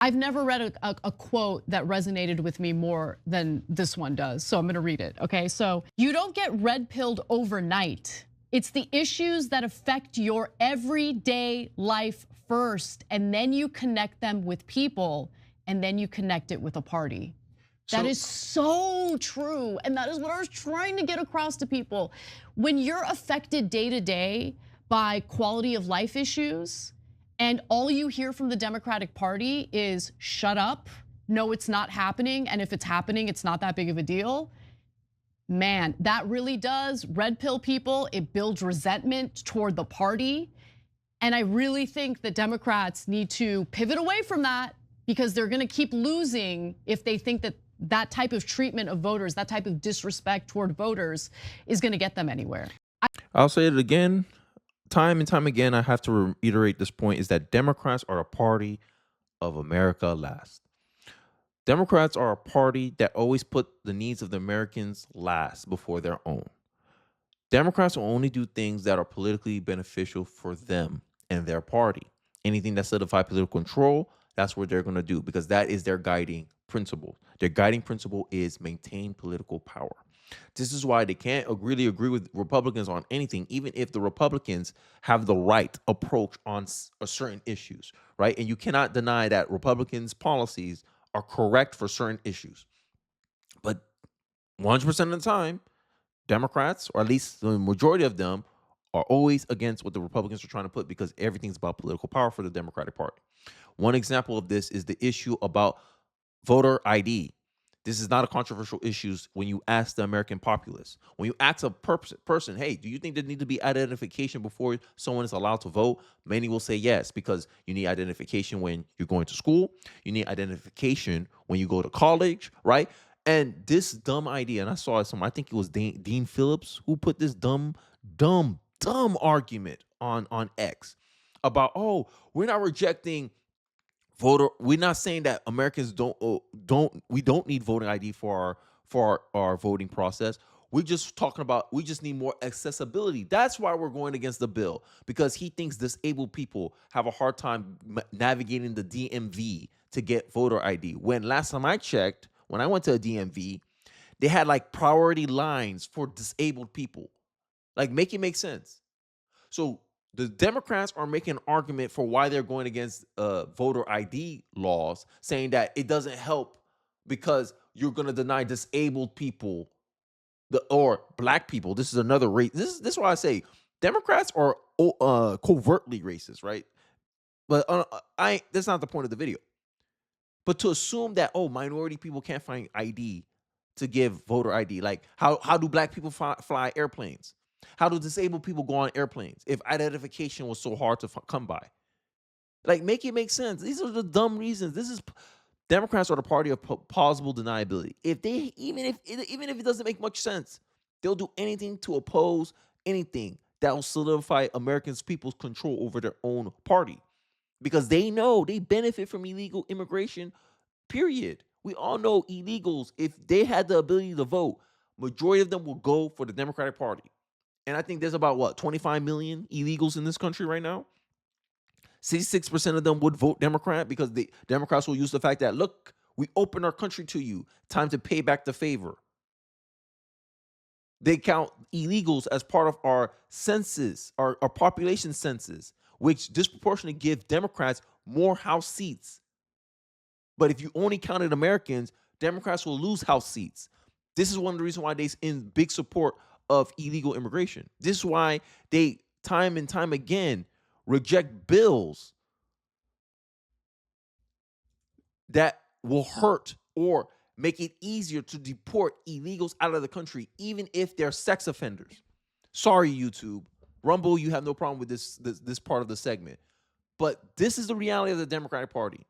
I've never read a quote that resonated with me more than this one does. So I'm gonna read it, okay? So, you don't get red pilled overnight. It's the issues that affect your everyday life first, and then you connect them with people, and then you connect it with a party. That So is so true. And that is what I was trying to get across to people. When you're affected day to day by quality of life issues, and all you hear from the Democratic Party is shut up, no, it's not happening, and if it's happening, it's not that big of a deal. Man, that really does red pill people. It builds resentment toward the party. And I really think that Democrats need to pivot away from that, because they're gonna keep losing if they think that that type of treatment of voters, that type of disrespect toward voters is gonna get them anywhere. I'll say it again, time and time again. I have to reiterate this point: is that Democrats are a party of America last. Democrats are a party that always put the needs of the Americans last before their own. Democrats will only do things that are politically beneficial for them and their party. Anything that solidify political control, that's what they're going to do, because that is their guiding principle. Their guiding principle is maintain political power. This is why they can't really agree with Republicans on anything, even if the Republicans have the right approach on certain issues, right? And you cannot deny that Republicans' policies are correct for certain issues. But 100% of the time, Democrats, or at least the majority of them, are always against what the Republicans are trying to put, because everything's about political power for the Democratic Party. One example of this is the issue about voter ID. This is not a controversial issue when you ask the American populace. When you ask a person, hey, do you think there need to be identification before someone is allowed to vote? Many will say yes, because you need identification when you're going to school. You need identification when you go to college, right? And this dumb idea, and I saw some, I think it was Dean Phillips who put this dumb argument on X about, oh, we're not rejecting we're not saying that Americans don't need voting ID for our voting process. We're just talking about we just need more accessibility. That's why we're going against the bill, because he thinks disabled people have a hard time navigating the DMV to get voter ID. When last time I checked, when I went to a DMV, they had like priority lines for disabled people. Like, make it make sense. So the Democrats are making an argument for why they're going against voter ID laws, saying that it doesn't help because you're going to deny disabled people or black people. This is another race. This is why I say Democrats are covertly racist, right? But that's not the point of the video. But to assume that, oh, minority people can't find ID to give voter ID, like how do black people fly airplanes? How do disabled people go on airplanes if identification was so hard to come by? Like, make it make sense. These are the dumb reasons. Democrats are the party of plausible deniability. If they even if it doesn't make much sense, they'll do anything to oppose anything that will solidify Americans' people's control over their own party, because they know they benefit from illegal immigration. Period. We all know illegals, if they had the ability to vote, majority of them will go for the Democratic Party. And I think there's about what, 25 million illegals in this country right now. 66% of them would vote Democrat, because the Democrats will use the fact that, look, we open our country to you. Time to pay back the favor. They count illegals as part of our census, our population census, which disproportionately give Democrats more House seats. But if you only counted Americans, Democrats will lose House seats. This is one of the reasons why they're in big support of illegal immigration. This is why they time and time again reject bills that will hurt or make it easier to deport illegals out of the country, even if they're sex offenders. Sorry, YouTube. Rumble, you have no problem with this part of the segment. But this is the reality of the Democratic Party.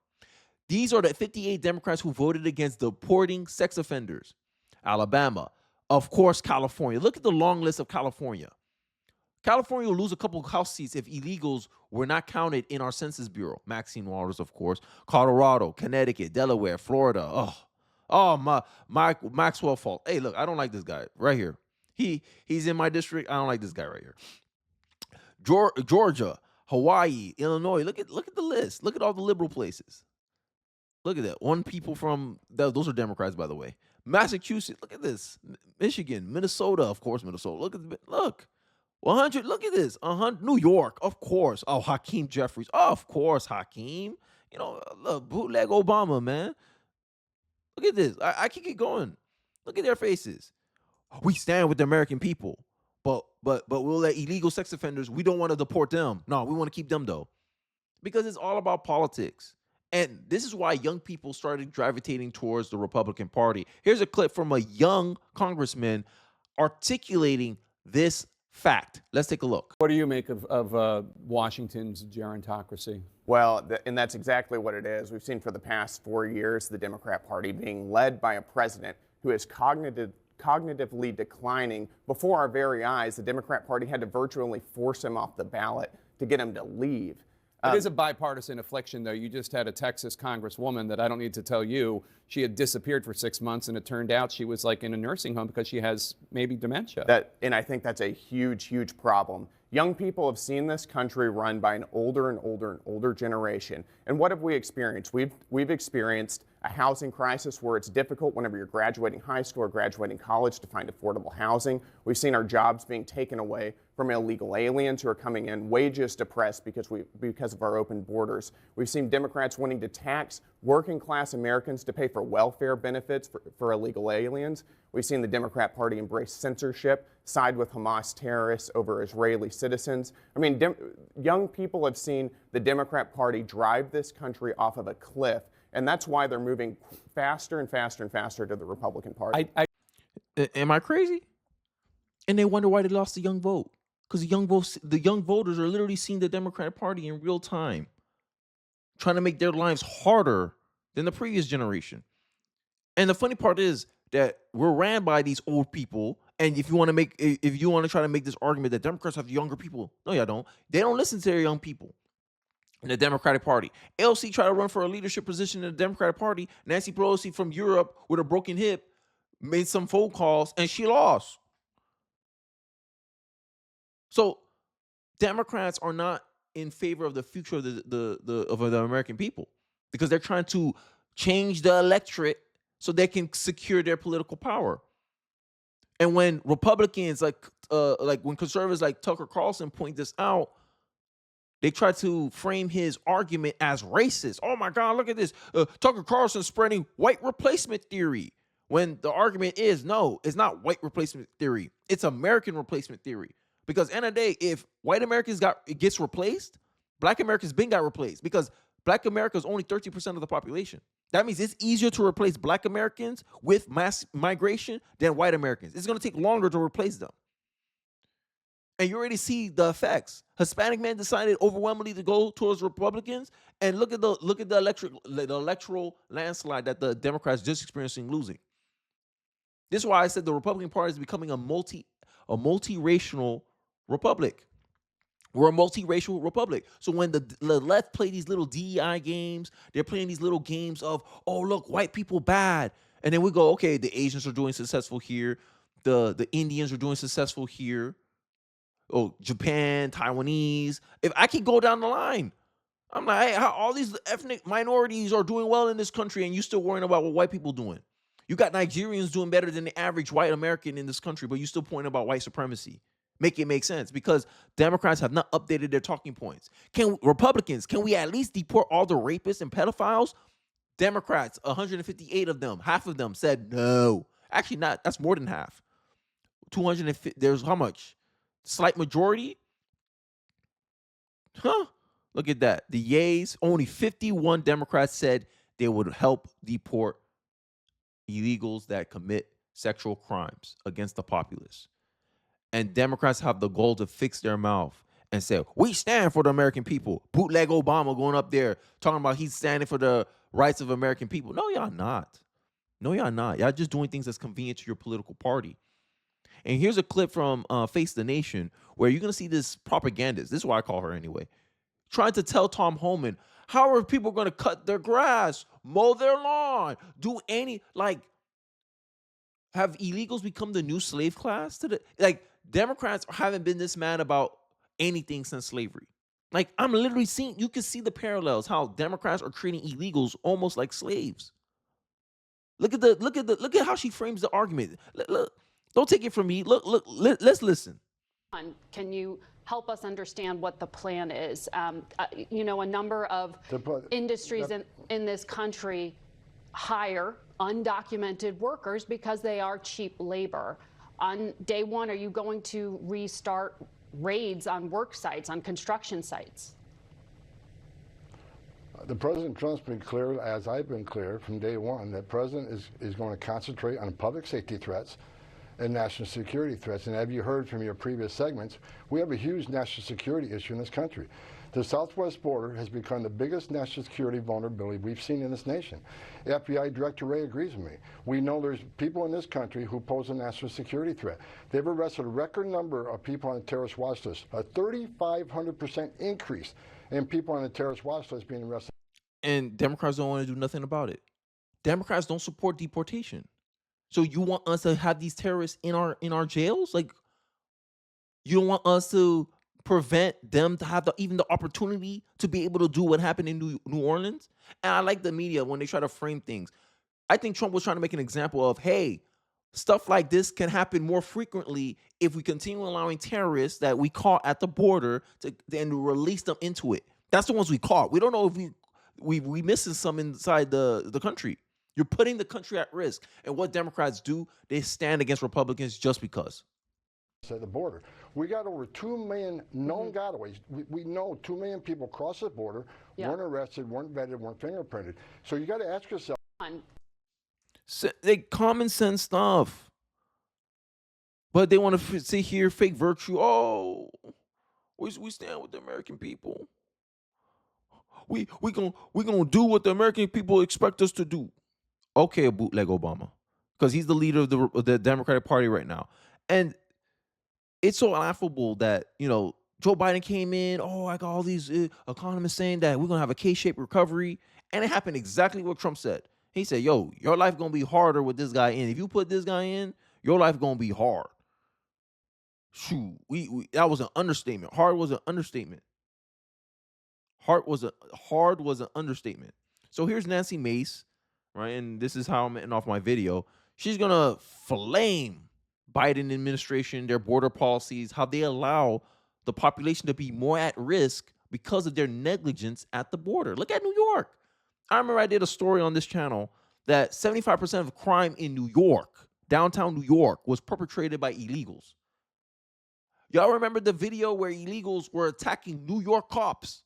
These are the 58 Democrats who voted against deporting sex offenders. Alabama, of course, California. Look at the long list of California. California will lose a couple of House seats if illegals were not counted in our Census Bureau. Maxine Waters, of course. Colorado, Connecticut, Delaware, Florida. Maxwell fault. Hey, look, I don't like this guy right here. He's in my district. I don't like this guy right here. Georgia, Hawaii, Illinois. Look at the list. Look at all the liberal places. Look at that. One people from those are Democrats, by the way. Massachusetts. Look at this. Michigan, Minnesota, of course, Minnesota. Look. 100. Look at this. 100. New York, of course. Oh, Hakeem Jeffries. Of course, Hakeem. Look, bootleg Obama, man. Look at this. I can keep going. Look at their faces. We stand with the American people, but we'll let illegal sex offenders. We don't want to deport them. No, we want to keep them though, because it's all about politics. And this is why young people started gravitating towards the Republican Party. Here's a clip from a young congressman articulating this fact. Let's take a look. What do you make of Washington's gerontocracy? Well, and that's exactly what it is. We've seen for the past 4 years the Democrat Party being led by a president who is cognitively declining. Before our very eyes, the Democrat Party had to virtually force him off the ballot to get him to leave. It is a bipartisan affliction, though. You just had a Texas congresswoman that I don't need to tell you. She had disappeared for 6 months, and it turned out she was like in a nursing home because she has maybe dementia. And I think that's a huge, huge problem. Young people have seen this country run by an older and older and older generation. And what have we experienced? We've experienced a housing crisis where it's difficult whenever you're graduating high school or graduating college to find affordable housing. We've seen our jobs being taken away from illegal aliens who are coming in, wages depressed because of our open borders. We've seen Democrats wanting to tax working class Americans to pay for welfare benefits for illegal aliens. We've seen the Democrat Party embrace censorship, side with Hamas terrorists over Israeli citizens. I mean, young people have seen the Democrat Party drive this country off of a cliff, and that's why they're moving faster and faster and faster to the Republican Party. Am I crazy? And they wonder why they lost the young vote. Because the young voters are literally seeing the Democratic Party in real time, trying to make their lives harder than the previous generation. And the funny part is that we're ran by these old people. And if you want to try to make this argument that Democrats have younger people, no, y'all don't. They don't listen to their young people in the Democratic Party. AOC tried to run for a leadership position in the Democratic Party. Nancy Pelosi from Europe with a broken hip made some phone calls and she lost. So Democrats are not in favor of the future of the American people because they're trying to change the electorate so they can secure their political power. And when Republicans like when conservatives like Tucker Carlson point this out, they try to frame his argument as racist. Oh my God, look at this. Tucker Carlson spreading white replacement theory. When the argument is, no, it's not white replacement theory. It's American replacement theory. Because at the end of the day, if white Americans gets replaced, black Americans got replaced. Because black America is only 13% of the population. That means it's easier to replace black Americans with mass migration than white Americans. It's going to take longer to replace them. And you already see the effects. Hispanic men decided overwhelmingly to go towards Republicans, and look at the electoral landslide that the Democrats just experiencing losing. This is why I said the Republican Party is becoming a multiracial republic. We're a multiracial republic. So when the left play these little DEI games, they're playing these little games of, oh, look, white people bad. And then we go, okay, the Asians are doing successful here. The Indians are doing successful here. Oh, Japan, Taiwanese. If I could go down the line, I'm like, hey, how all these ethnic minorities are doing well in this country and you still worrying about what white people doing? You got Nigerians doing better than the average white American in this country, but you still pointing about white supremacy. Make it make sense, because Democrats have not updated their talking points. Republicans, can we at least deport all the rapists and pedophiles? Democrats, 158 of them, half of them said no. Actually, not. That's more than half. 250. There's how much? Slight majority? Huh? Look at that. The yays, only 51 Democrats said they would help deport illegals that commit sexual crimes against the populace. And Democrats have the goal to fix their mouth and say, we stand for the American people. Bootleg Obama going up there talking about he's standing for the rights of American people. No, y'all not. No, y'all not. Y'all just doing things that's convenient to your political party. And here's a clip from Face the Nation where you're going to see this propagandist. This is why I call her anyway. Trying to tell Tom Homan, how are people going to cut their grass, mow their lawn, do any, have illegals become the new slave class? Democrats haven't been this mad about anything since slavery. Like, I'm literally seeing, you can see the parallels, how Democrats are treating illegals almost like slaves. Look at how she frames the argument. Look, don't take it from me. Let's listen. Can you help us understand what the plan is? You know, a number of industries in this country hire undocumented workers because they are cheap labor. On day one, are you going to restart raids on work sites, on construction sites? The President Trump's been clear, as I've been clear from day one, that President is going to concentrate on public safety threats and national security threats. And have you heard from your previous segments, we have a huge national security issue in this country. The southwest border has become the biggest national security vulnerability we've seen in this nation. FBI Director Wray agrees with me. We know there's people in this country who pose a national security threat. They've arrested a record number of people on the terrorist watch list, a 3,500% increase in people on the terrorist watch list being arrested. And Democrats don't want to do nothing about it. Democrats don't support deportation. So you want us to have these terrorists in our jails? Like, you don't want us to prevent them to have even the opportunity to be able to do what happened in New Orleans? And I like the media when they try to frame things. I think Trump was trying to make an example of, hey, stuff like this can happen more frequently if we continue allowing terrorists that we caught at the border to then release them into it. That's the ones we caught. We don't know if we missing some inside the country. You're putting the country at risk. And what Democrats do, they stand against Republicans just because. At the border, we got over 2 million known gotaways. We know 2 million people crossed the border, weren't arrested, weren't vetted, weren't fingerprinted. So you got to ask yourself. They common sense stuff, but they want to sit here, fake virtue. Oh, we stand with the American people. We gonna do what the American people expect us to do. Okay, a bootleg Obama, because he's the leader of the Democratic Party right now, and it's so laughable that, you know, Joe Biden came in. Oh, I got all these economists saying that we're gonna have a K-shaped recovery, and it happened exactly what Trump said. He said, "Yo, your life gonna be harder with this guy in. If you put this guy in, your life gonna be hard." Shoot, that was an understatement. Hard was an understatement. Hard was an understatement. So here's Nancy Mace, right? And this is how I'm ending off my video. She's gonna flame Biden administration, their border policies, how they allow the population to be more at risk because of their negligence at the border. Look at New York. I remember I did a story on this channel that 75% of crime in New York, downtown New York, was perpetrated by illegals. Y'all remember the video where illegals were attacking New York cops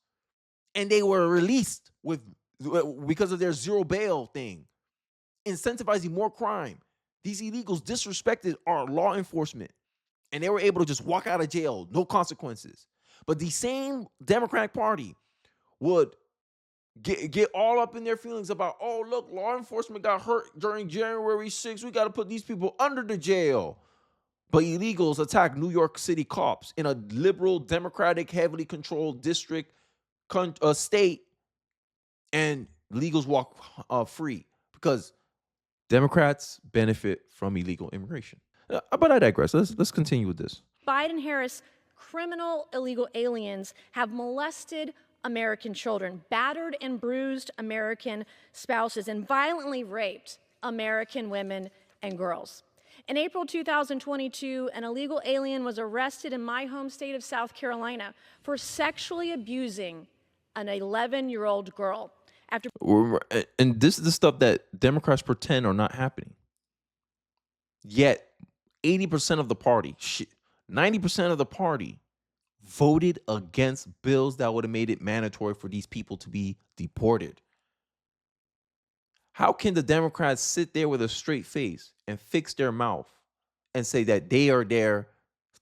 and they were released because of their zero bail thing, incentivizing more crime. These illegals disrespected our law enforcement, and they were able to just walk out of jail, no consequences. But the same Democratic Party would get all up in their feelings about, oh, look, law enforcement got hurt during January 6th. We got to put these people under the jail. But illegals attack New York City cops in a liberal, Democratic, heavily controlled district, state, and illegals walk free because Democrats benefit from illegal immigration. But I digress. Let's continue with this. Biden-Harris criminal illegal aliens have molested American children, battered and bruised American spouses, and violently raped American women and girls. In April 2022, an illegal alien was arrested in my home state of South Carolina for sexually abusing an 11-year-old girl. And this is the stuff that Democrats pretend are not happening. Yet, 80% of the party, 90% of the party voted against bills that would have made it mandatory for these people to be deported. How can the Democrats sit there with a straight face and fix their mouth and say that they are there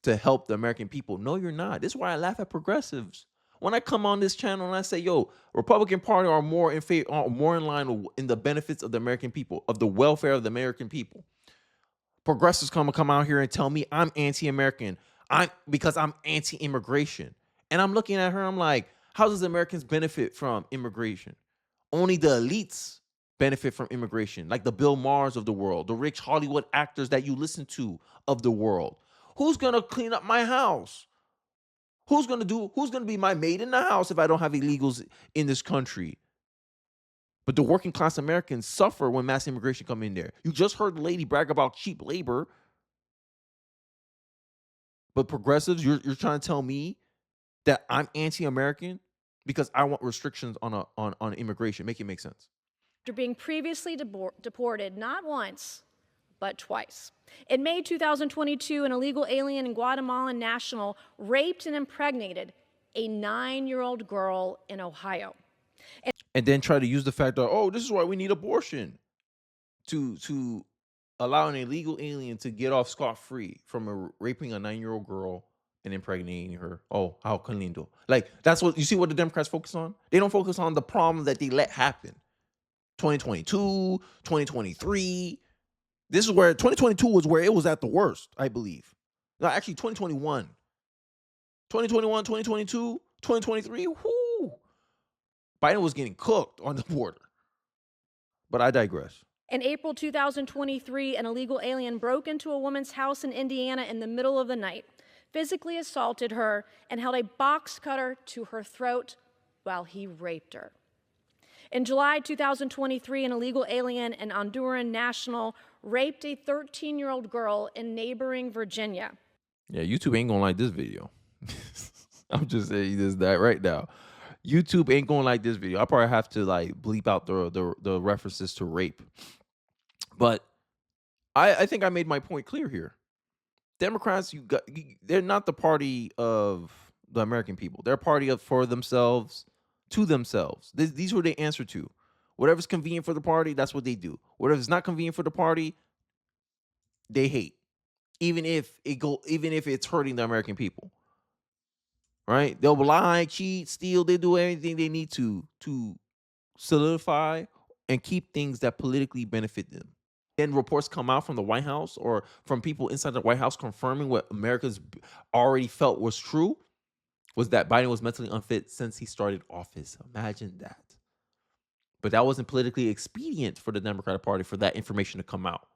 to help the American people? No, you're not. This is why I laugh at progressives. When I come on this channel and I say, yo, Republican Party are more in line in the benefits of the American people, of the welfare of the American people. Progressives come out here and tell me I'm anti-American because I'm anti-immigration. And I'm looking at her, I'm like, how does Americans benefit from immigration? Only the elites benefit from immigration, like the Bill Maher's of the world, the rich Hollywood actors that you listen to of the world. Who's going to clean up my house? Who's gonna be my maid in the house if I don't have illegals in this country? But the working class Americans suffer when mass immigration come in there. You just heard the lady brag about cheap labor. But progressives, you're trying to tell me that I'm anti-American because I want restrictions on immigration. Make it make sense. After being previously deported not once, but twice. In May 2022, an illegal alien and Guatemalan national raped and impregnated a 9-year-old girl in Ohio. And then try to use the fact that, oh, this is why we need abortion to allow an illegal alien to get off scot-free from raping a 9-year-old girl and impregnating her. Oh, how lindo. Like, that's what you see what the Democrats focus on? They don't focus on the problem that they let happen. 2022, 2023. This is where 2022 was where it was at the worst, I believe. No, actually 2021. 2021, 2022, 2023, whoo. Biden was getting cooked on the border. But I digress. In April 2023, an illegal alien broke into a woman's house in Indiana in the middle of the night, physically assaulted her, and held a box cutter to her throat while he raped her. In July 2023, an illegal alien and Honduran national raped a 13-year-old girl in neighboring Virginia. Yeah, YouTube ain't gonna like this video. I'm just saying this that right now. YouTube ain't gonna like this video. I probably have to like bleep out the references to rape. But I think I made my point clear here. Democrats, they're not the party of the American people. They're a party of for themselves, to themselves. These are what they answer to. Whatever's convenient for the party, that's what they do. Whatever's not convenient for the party, they hate. Even if it's hurting the American people. Right? They'll lie, cheat, steal, they do everything they need to solidify and keep things that politically benefit them. Then reports come out from the White House or from people inside the White House confirming what America's already felt was true, was that Biden was mentally unfit since he started office. Imagine that. But that wasn't politically expedient for the Democratic Party for that information to come out.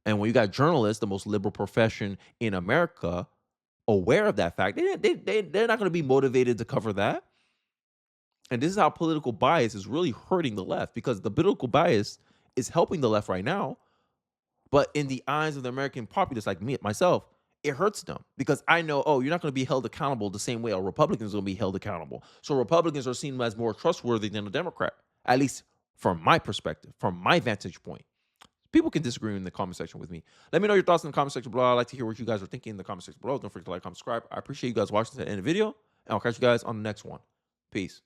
And when you got journalists, the most liberal profession in America, aware of that fact, they're not going to be motivated to cover that. And this is how political bias is really hurting the left, because the political bias is helping the left right now. But in the eyes of the American populace like me, myself, it hurts them because I know, oh, you're not going to be held accountable the same way a Republican is going to be held accountable. So Republicans are seen as more trustworthy than a Democrat, at least from my perspective, from my vantage point. People can disagree in the comment section with me. Let me know your thoughts in the comment section below. I'd like to hear what you guys are thinking in the comment section below. Don't forget to like, comment, subscribe. I appreciate you guys watching to the end of the video, and I'll catch you guys on the next one. Peace.